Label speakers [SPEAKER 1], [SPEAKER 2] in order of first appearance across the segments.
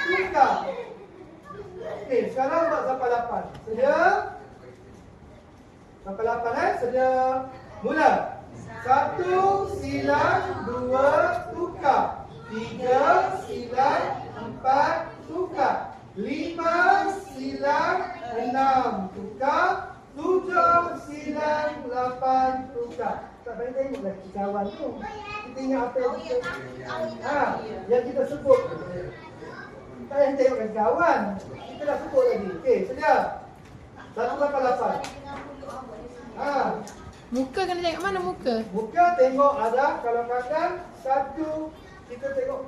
[SPEAKER 1] tukar. Okey, sekarang buat sampai 8. Sedia? Sampai 8 sedia. Mula. 1 silang 2 tukar. 3 silang 4 tukar. 5 silang 6 tukar. 7 silang 8 tukar. Tak payah tengok lagi kawan tu. Kita ingat apa yang kita yang kita sebut. Tak payah tengok lagi kawan. Kita dah sebut tadi. Okey, sedia. 188.
[SPEAKER 2] Muka kena tengok mana muka?
[SPEAKER 1] Muka tengok ada, kalau kadang satu kita tengok.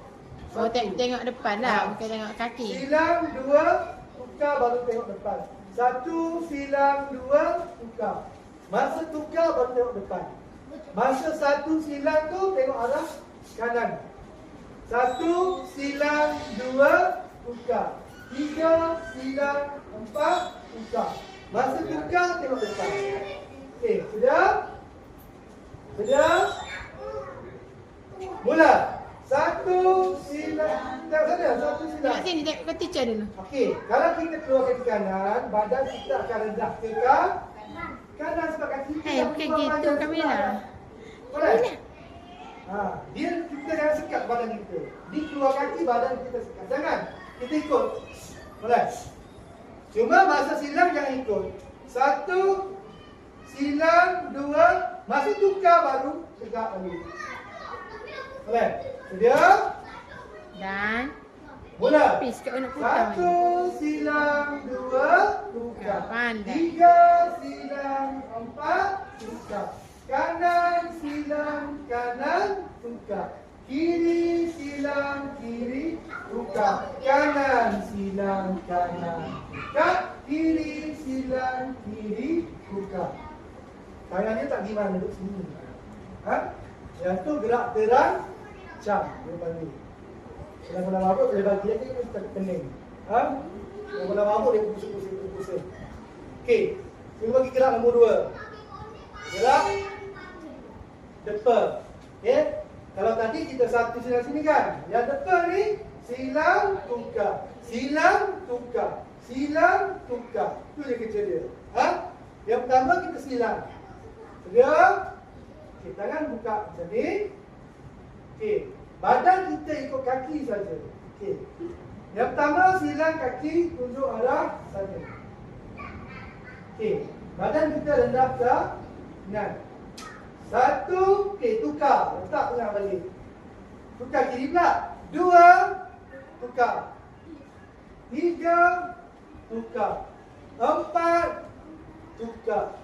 [SPEAKER 2] Oh, tengok depan lah, bukan tengok kaki.
[SPEAKER 1] Silang 2 tukar baru tengok depan. 1 silang 2 tukar. Masa tukar baru tengok depan. Masa 1 silang tu tengok arah kanan. 1 silang 2 tukar. 3 silang 4 tukar. Masa tukar tengok depan. Okey, sudah? Sudah? Mula. 1 silang. Tengok sana, 1 silang.
[SPEAKER 2] Tengok sini, tengok ke teacher dulu.
[SPEAKER 1] Okey, kalau kita keluar kaki kanan, badan kita akan rendah ke kanan sebab kaki kita
[SPEAKER 2] Bukan gitu Kamila.
[SPEAKER 1] Boleh? Dia kita jangan sekat badan kita. Di keluar kaki badan kita sekat. Jangan. Kita ikut. Boleh? Cuma masa silang jangan ikut. 1 silang 2, masa tukar baru tegak dulu. Boleh? Sedia?
[SPEAKER 2] Dan
[SPEAKER 1] Mula.
[SPEAKER 2] Pis kat nak putar.
[SPEAKER 1] 1 silang 2 tukar.
[SPEAKER 2] Pandai.
[SPEAKER 1] 3 silang 4 tukar. Kanan silang kanan tukar. Kiri silang kiri tukar. Kanan silang kanan tukar. Kiri silang kiri tukar. Tangannya tak gimana duduk sini. Yang tu gerak terancam depan ni. Kalau mabuk boleh bagi lagi kita pening. Kalau mabuk dia pusing. Okey. Kita bagi gerak nombor 2. Gerak depan. Okey. Kalau tadi kita satu silang sini kan. Yang depan ni silang tukar. Silang tukar. Silang tukar. Itu je kerja dia. Yang pertama kita silang. Sedia? Okey, tangan buka macam ni. Okey. Badan kita ikut kaki saja. Okey. Yang pertama silang kaki tunjuk arah sana. Okey. Badan kita rendah ke kanan. 1, okey, tukar. Letak tengah balik. Tukar kiri pula. 2, tukar. 3, tukar. 4, tukar.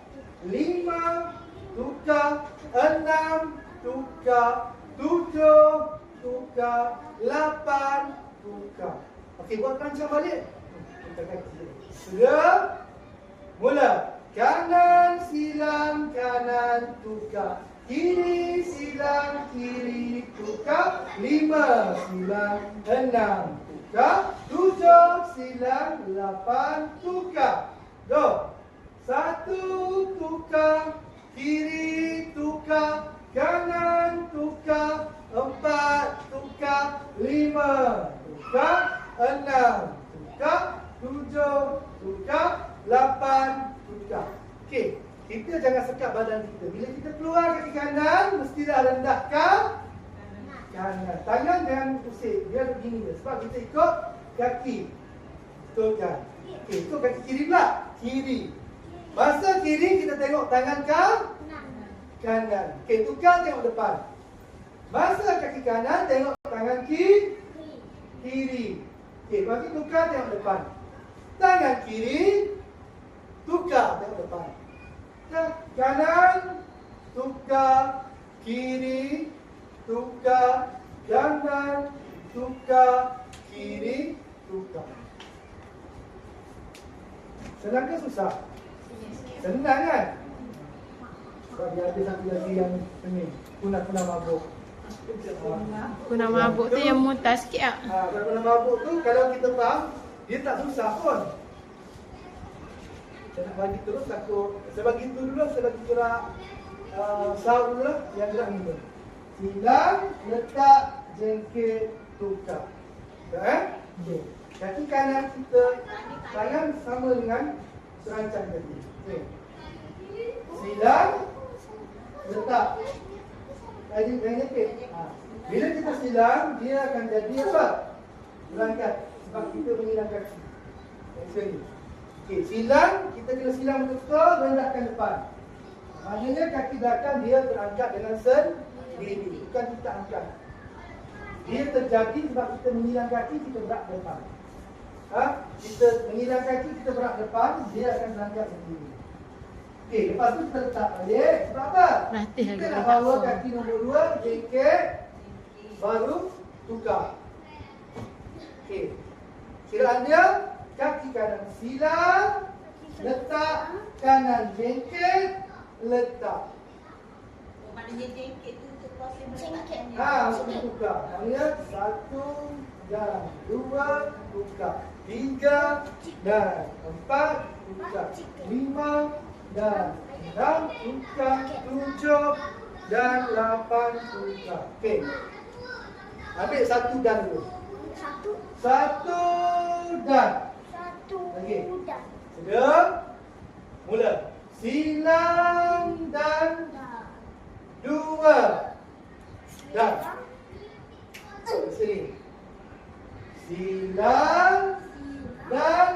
[SPEAKER 1] 5, tukar. 6, tukar. 7, tukar. 8, tukar. Okey, buat rancang balik. Tukar kaki. Sudah? Mula. Kanan silang kanan tukar. Kiri silang kiri tukar. 5 silang 6 tukar. 7 silang 8 tukar. Go. 1 tukar. Kiri tukar. Kanan tukar. 4 tukar. 5 tukar. 6 tukar. 7 tukar. 8 tukar. Okey, kita jangan sekat badan kita. Bila kita keluar kaki kanan, mestilah rendahkan kanan. Tangan jangan pusing. Dia begini je. Sebab kita ikut kaki. Betulkan. Okey, ikut kaki kiri pula. Kiri. Masa kiri kita tengok tangan kanan. Okey, tukar tengok depan. Masa kaki kanan tengok tangan kiri. Okey, bagi tukar tengok depan. Tangan kiri tukar tengok depan. Kanan tukar, kiri tukar, kanan tukar, kiri tukar. Senang ke susah? Senang kan? Sebab dia ada satu lagi yang ini, punah mabuk.
[SPEAKER 2] Punah mabuk tu yang muntah sikit tak?
[SPEAKER 1] Kalau punah mabuk tu, kalau kita faham, dia tak susah pun. Saya nak bagi terus takut. Saya bagi tu dulu, saya bagi gerak sound dulu lah, yang gerak ni. Silang, letak, jengkit, tukar. Okay. Kaki kanan kita tangan sama dengan terancang tadi. Okey. Silang, letak. Tadi benefit. Bila kita silang, dia akan jadi apa? Berangkat. Sebab kita menyilang kaki. Actually. Okey, silang, kita kena silang betul-betul, rendahkan depan. Maknanya kaki belakang dia terangkat dengan sendiri. Bukan kita angkat. Dia terjadi sebab kita menyilang kaki, kita berak depan. Kita menyilang kaki, kita berak depan, dia akan terangkat sendiri. Okey, lepas tu kita letak balik. Sebab apa? Kita nak bawa kaki nombor 2, jengket, baru tukar. Okey. Kiraan dia, kaki kanan silang, letak, kanan jengket, letak.
[SPEAKER 3] Maknanya jengket tu untuk proses meletakkan.
[SPEAKER 1] Untuk tukar. Maknanya 1 dan 2 tukar. 3 dan 4 tukar. 5 dan 6 tukar. 7 dan 8 tukar. Okey. Ambil 1 dan dulu. 1 dan. Okey. Sudah. Mula. Silang dan 2 dan. Sini. Silang dan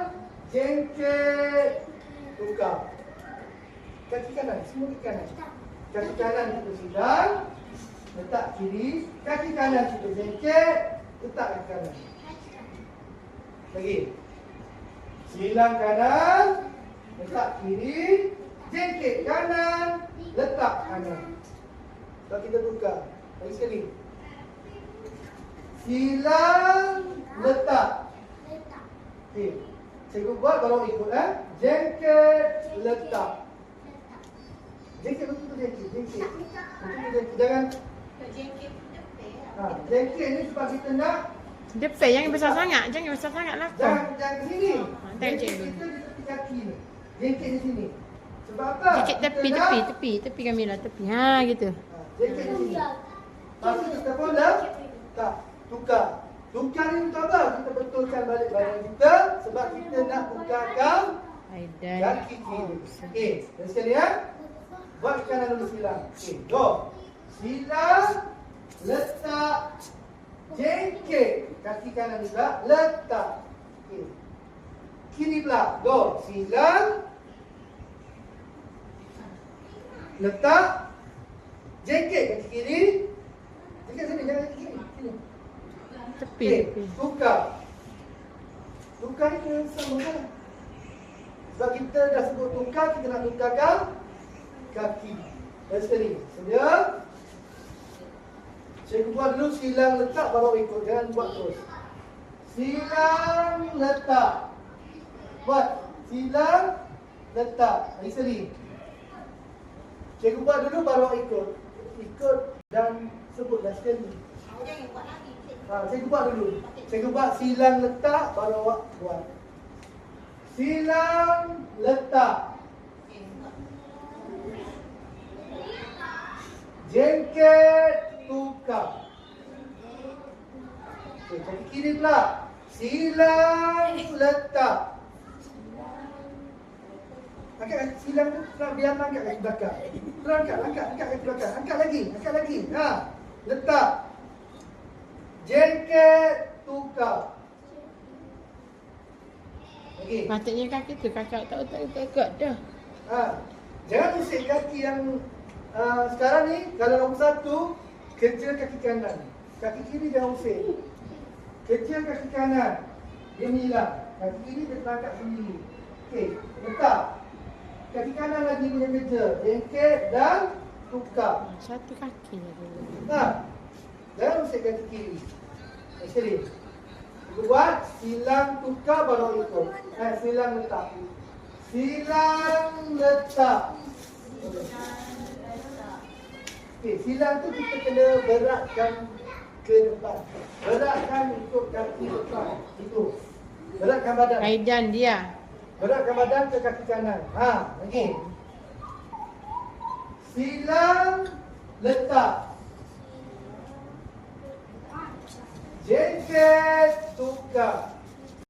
[SPEAKER 1] jengket, tukar. Kaki kanan, semua kaki kanan. Kaki kanan kita silang, letak kiri. Kaki kanan kita jengket, letak kaki kanan. Lagi. Silang kanan, letak kiri. Jengket kanan, letak kanan. Kalau kita tukar, lagi sekali. Silang, letak. Okey. Cikgu buat baru ikut jengket, letak. Jengket betul jengket. Jengket. Jangan
[SPEAKER 3] Jengket depan.
[SPEAKER 1] jengket ni sebab kita nak
[SPEAKER 2] Depan jangan besar sangat. Jangan besar sangat lah.
[SPEAKER 1] jangan ke sini.
[SPEAKER 2] Tengok
[SPEAKER 1] Jengket
[SPEAKER 2] cikgu.
[SPEAKER 1] kita di tepi kaki ni. Jengket di sini. Sebab apa?
[SPEAKER 2] Sikit tepi,
[SPEAKER 1] Kita
[SPEAKER 2] tepi,
[SPEAKER 1] nak-
[SPEAKER 2] tepi. Tepi Kamila, tepi. Gitu.
[SPEAKER 1] Jengket di sini. Lepas tu kita pun dah tak tukar. Tukar ni untuk apa? Kita betulkan balik badan kita sebab kita nak tukarkan
[SPEAKER 2] Aidan.
[SPEAKER 1] kaki kiri. Okey, dan sekalian buat kanan dulu silang. Okey, go. Silang, letak, jengket. Kaki kanan juga letak. Okey. Kiri pula. Go. Silang, letak, jengket kaki kiri. Jengket sini, jangan kaki kiri. Sini.
[SPEAKER 2] Tepi,
[SPEAKER 1] Okey,
[SPEAKER 2] tepi.
[SPEAKER 1] tukar. Tukar ni kena sama kan? Sebab kita dah sebut tukar, kita nak tukarkan kaki. Dan sekali, sedia. Cikgu buat dulu silang letak baru ikut. Jangan buat terus. Silang letak. Buat. Silang letak. Lagi sekali. Cikgu buat dulu baru ikut. Ikut dan sebutlah sekali.
[SPEAKER 3] Jangan buat lagi.
[SPEAKER 1] Cikgu buat dulu. Cikgu buat silang letak baru awak buat. Silang letak. Jengket tukar. Okey, kaki kiri pula. Silang letak. Angkat kaki silang tu, biar angkat kaki belakang. Terus angkat kaki belakang. Angkat lagi. Letak. Jengket tukar. Okey.
[SPEAKER 2] Patutnya kaki tu kakak tak utak-utak dah.
[SPEAKER 1] Jangan usik kaki yang sekarang ni. Kalau nombor 1, kerja kaki kanan. Kaki kiri jangan usik. Kerja kaki kanan. Dia hilang. Kaki kiri dia terangkat sendiri. Okey, letak. Kaki kanan lagi punya kerja. Jengket dan tukar.
[SPEAKER 2] Satu kaki je dulu.
[SPEAKER 1] Jangan usik kaki kiri. Sekali. Kita buat silang tukar baru ikut. Silang letak. Silang letak. Okey, silang tu kita kena beratkan ke depan. Beratkan untuk kaki depan. Itu. Beratkan badan.
[SPEAKER 2] Aidan dia.
[SPEAKER 1] Beratkan badan ke kaki kanan. Lagi. Silang letak. Jengket tukar.